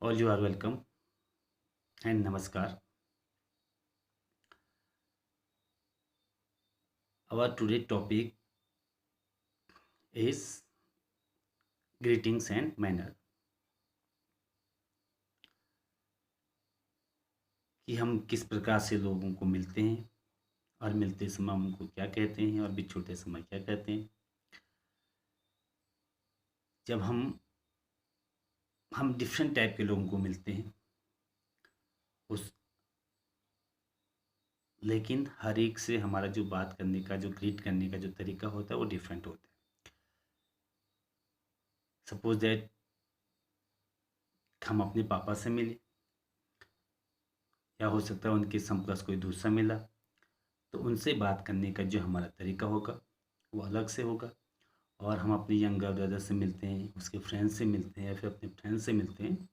All you are welcome and namaskar. Our today topic is greetings and manner. कि हम किस प्रकार से लोगों को मिलते हैं और मिलते समय उनको क्या कहते हैं और बिछुड़ते समय क्या कहते हैं। जब हम डिफरेंट टाइप के लोगों को मिलते हैं उस लेकिन हर एक से हमारा जो बात करने का जो ग्रीट करने का जो तरीका होता है वो डिफरेंट होता है। सपोज दैट हम अपने पापा से मिले या हो सकता है उनके समकक्ष कोई दूसरा मिला, तो उनसे बात करने का जो हमारा तरीका होगा वो अलग से होगा। और हम अपने यंगर ब्रदर से मिलते हैं, उसके फ्रेंड से मिलते हैं या फिर अपने फ्रेंड से मिलते हैं,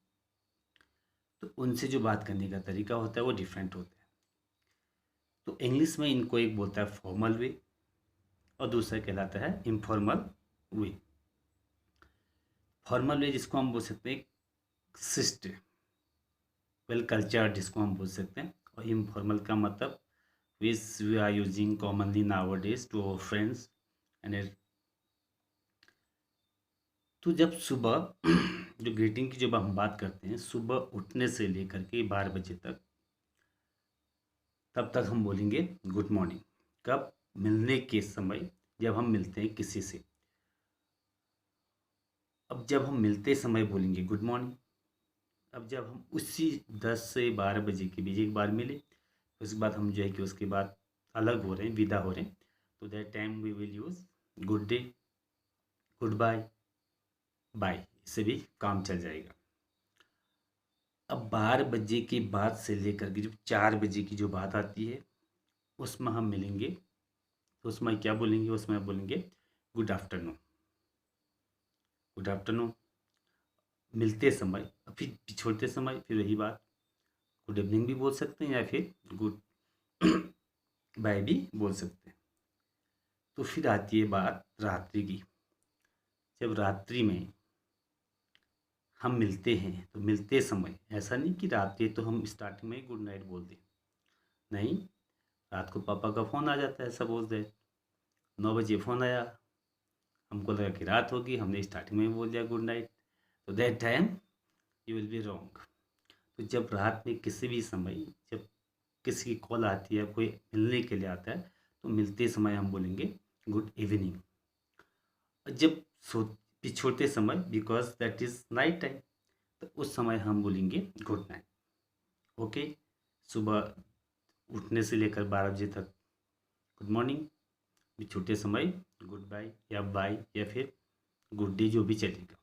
तो उनसे जो बात करने का तरीका होता है वो डिफरेंट होता है। तो इंग्लिश में इनको एक बोलता है फॉर्मल वे और दूसरा कहलाता है इनफॉर्मल वे। फॉर्मल वे जिसको हम बोल सकते हैं शिष्ट वेल कल्चर्ड जिसको हम बोल सकते हैं, और इनफॉर्मल का मतलब which we are using commonly nowadays to our friends and. तो जब सुबह जो ग्रीटिंग की जब हम बात करते हैं सुबह उठने से लेकर के 12 बजे तक, तब तक हम बोलेंगे गुड मॉर्निंग। कब? मिलने के समय, जब हम मिलते हैं किसी से। अब जब हम मिलते समय बोलेंगे गुड मॉर्निंग। अब जब हम उसी 10 से 12 बजे के बीच एक बार मिले, उसके बाद हम जो है कि उसके बाद अलग हो रहे हैं, विदा हो रहे हैं, तो that time we will use good day, good bye, bye. इससे भी काम चल जाएगा। अब 12 बजे के बाद से लेकर के जब 4 बजे की जो बात आती है उसमें हम मिलेंगे, तो उसमें क्या बोलेंगे? उसमें बोलेंगे गुड आफ्टरनून। गुड आफ्टरनून मिलते समय, फिर छोड़ते समय फिर वही बात, गुड इवनिंग भी बोल सकते हैं या फिर गुड बाय भी बोल सकते हैं। तो फिर आती है बात रात्रि की। जब रात्रि में हम मिलते हैं तो मिलते समय ऐसा नहीं कि रात्रि तो हम स्टार्टिंग में गुड नाइट बोल दें, नहीं। रात को पापा का फ़ोन आ जाता है, सपोज दैट 9 बजे फ़ोन आया, हमको लगा कि रात होगी, हमने स्टार्टिंग में बोल दिया गुड नाइट, तो that time you will be wrong. तो जब रात में किसी भी समय जब किसी की कॉल आती है, कोई मिलने के लिए आता है, तो मिलते समय हम बोलेंगे गुड इवनिंग। और जब छोड़ते समय, because that is night time, तो उस समय हम बोलेंगे गुड नाइट। ओके, सुबह उठने से लेकर 12 बजे तक गुड मॉर्निंग, छोटे समय गुड बाय या बाय या फिर गुड डे, जो भी चलेगा।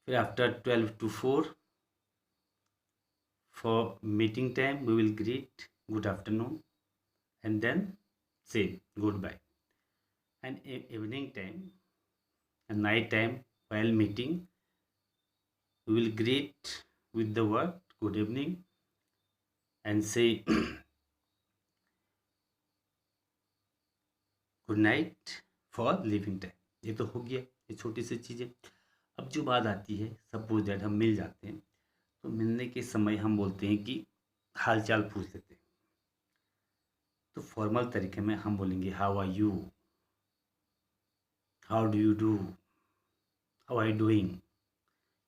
फिर after 12 to 4 for meeting time we will greet good afternoon and then say goodbye. And evening time and night time while meeting we will greet with the word good evening and say good night for living time. ये तो हो गया, ये छोटी सी चीज़ें। अब जो बात आती है, सपोज दैट हम मिल जाते हैं, तो मिलने के समय हम बोलते हैं कि हाल चाल पूछ लेते हैं। तो फॉर्मल तरीके में हम बोलेंगे how are you, how do you do, how are you doing.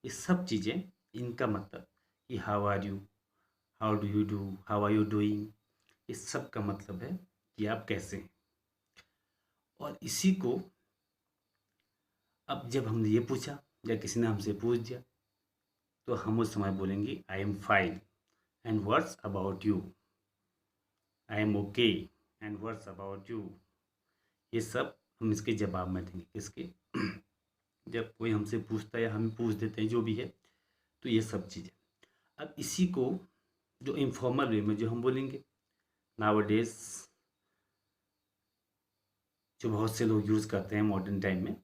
ये सब चीज़ें, इनका मतलब कि how are you, how do you do, how are you doing, इस सब का मतलब है कि आप कैसे हैं। और इसी को अब जब हमने ये पूछा या किसी ने हमसे पूछ दिया, तो हम उस समय बोलेंगे I am fine and what's about you, I am okay and what's about you. ये सब हम इसके जवाब में देंगे। किसके? जब कोई हमसे पूछता है या हम पूछ देते हैं, जो भी है, तो ये सब चीज़ें। अब इसी को जो इनफॉर्मल वे में जो हम बोलेंगे नाउअडेज, जो बहुत से लोग यूज़ करते हैं मॉडर्न टाइम में,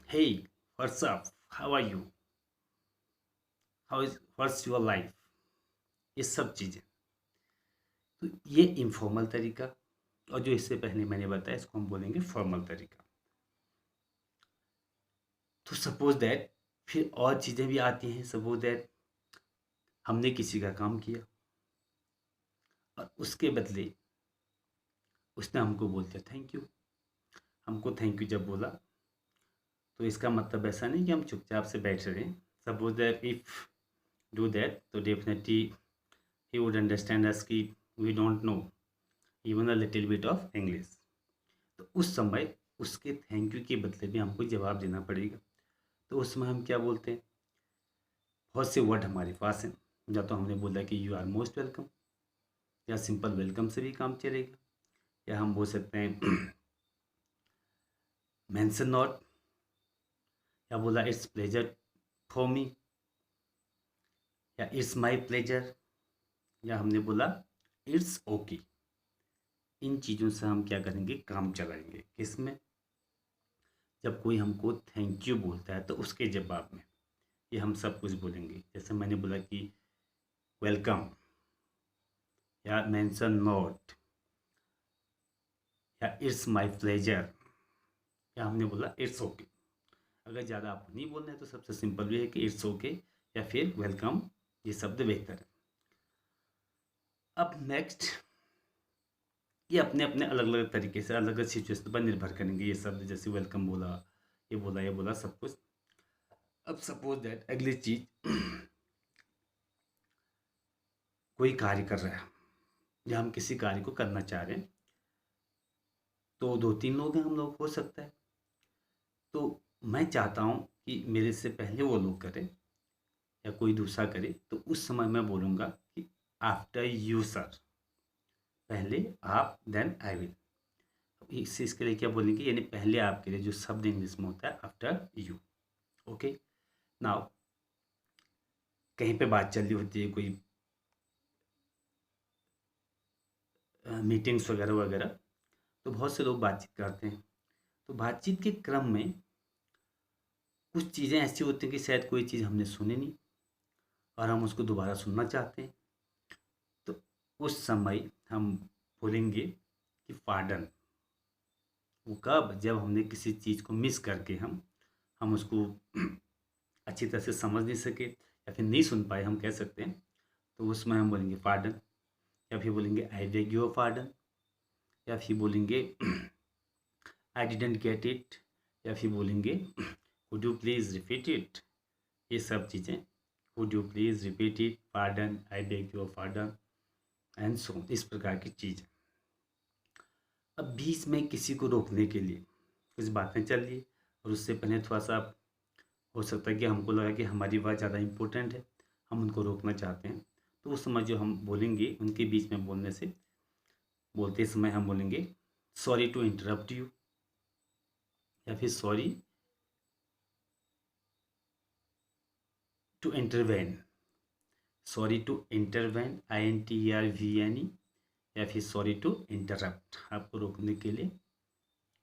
hey what's up, how are you, how is what's your life, ये सब चीज़ें। तो ये इनफॉर्मल तरीका, और जो इससे पहले मैंने बताया इसको हम बोलेंगे फॉर्मल तरीका। तो सपोज दैट फिर और चीज़ें भी आती हैं। सपोज दैट हमने किसी का काम किया और उसके बदले उसने हमको बोल दिया थैंक यू। हमको थैंक यू जब बोला तो इसका मतलब ऐसा नहीं कि हम चुपचाप से बैठ रहे हैं। Suppose that if do that तो definitely he would understand us कि we don't know even a little bit of English. तो उस समय उसके थैंक यू के बदले में हमको जवाब देना पड़ेगा। तो उस समय हम क्या बोलते हैं, बहुत से वर्ड हमारे पास हैं। या तो हमने बोला कि यू आर मोस्ट वेलकम, या सिंपल वेलकम से भी काम चलेगा, या हम बोल सकते हैं मेंशन नॉट, या बोला इट्स प्लेजर फॉर मी, या इट्स माय प्लेजर, या हमने बोला इट्स ओके। इन चीज़ों से हम क्या करेंगे, काम चलाएंगे। किसमें, जब कोई हमको थैंक यू बोलता है तो उसके जवाब में ये हम सब कुछ बोलेंगे। जैसे मैंने बोला कि वेलकम, या मेंशन नॉट, या इट्स माय प्लेजर, या हमने बोला इट्स ओके। अगर ज़्यादा आपको नहीं बोलना है तो सबसे सिंपल भी है कि इट्स ओके या फिर वेलकम, ये शब्द बेहतर है। अब नेक्स्ट, ये अपने अपने अलग अलग तरीके से अलग अलग सिचुएशन पर निर्भर करेंगे ये शब्द। जैसे वेलकम बोला, ये बोला सब कुछ। अब सपोज दैट अगली चीज कोई कार्य कर रहा है या हम किसी कार्य को करना चाह रहे हैं, तो 2-3 लोग हैं हम लोग, हो सकता है। तो मैं चाहता हूँ कि मेरे से पहले वो लोग करें या कोई दूसरा करे, तो उस समय मैं बोलूँगा कि आफ्टर यू सर, पहले आप देन आई विल। इसके लिए क्या बोलेंगे, यानी पहले आपके लिए जो शब्द इंग्लिश में होता है आफ्टर यू। ओके, नाउ कहीं पे बात चल रही होती है, कोई मीटिंग्स वगैरह वगैरह, तो बहुत से लोग बातचीत करते हैं। तो बातचीत के क्रम में कुछ चीज़ें ऐसी होती हैं कि शायद कोई चीज़ हमने सुनी नहीं और हम उसको दोबारा सुनना चाहते हैं। तो उस समय हम बोलेंगे कि पार्डन। वो कब, जब हमने किसी चीज़ को मिस करके हम उसको अच्छी तरह से समझ नहीं सके या फिर नहीं सुन पाए, हम कह सकते हैं। तो उसमें हम बोलेंगे पार्डन, या फिर बोलेंगे आई बेग योर पार्डन, या फिर बोलेंगे आई डिडंट गेट इट, या फिर बोलेंगे would you please repeat it. ये सब चीज़ें, would you please repeat it, pardon, I beg your pardon and so, इस प्रकार की चीज़। अब बीच में किसी को रोकने के लिए कुछ बातें चल रही और उससे पहले थोड़ा सा हो सकता है कि हमको लगा कि हमारी बात ज़्यादा इम्पोर्टेंट है, हम उनको रोकना चाहते हैं। तो उस समय जो हम बोलेंगे उनके बीच में बोलने से, बोलते समय हम बोलेंगे सॉरी टू इंटरप्ट यू, या फिर sorry to intervene, sorry to intervene INTERVENE, या फिर सॉरी टू इंटरप्ट, आपको रोकने के लिए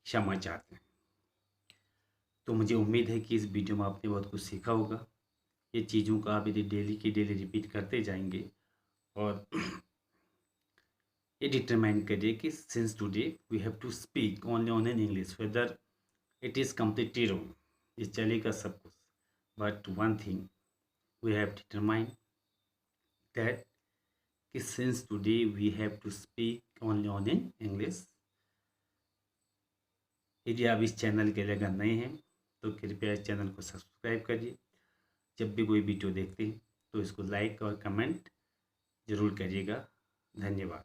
क्षमा चाहते हैं। तो मुझे उम्मीद है कि इस वीडियो में आपने बहुत कुछ सीखा होगा। ये चीज़ों का आप यदि डेली की डेली रिपीट करते जाएंगे और ये डिटरमाइन करिए कि since today we have to speak only on an English, whether it is completely wrong, ये चलेगा सब कुछ, but one thing we have determine that कि since today we have to speak only on in English. यदि आप इस channel के लिए अगर नए हैं तो कृपया इस चैनल को सब्सक्राइब करिए। जब भी कोई वीडियो देखते हैं तो इसको लाइक और कमेंट ज़रूर करिएगा। धन्यवाद।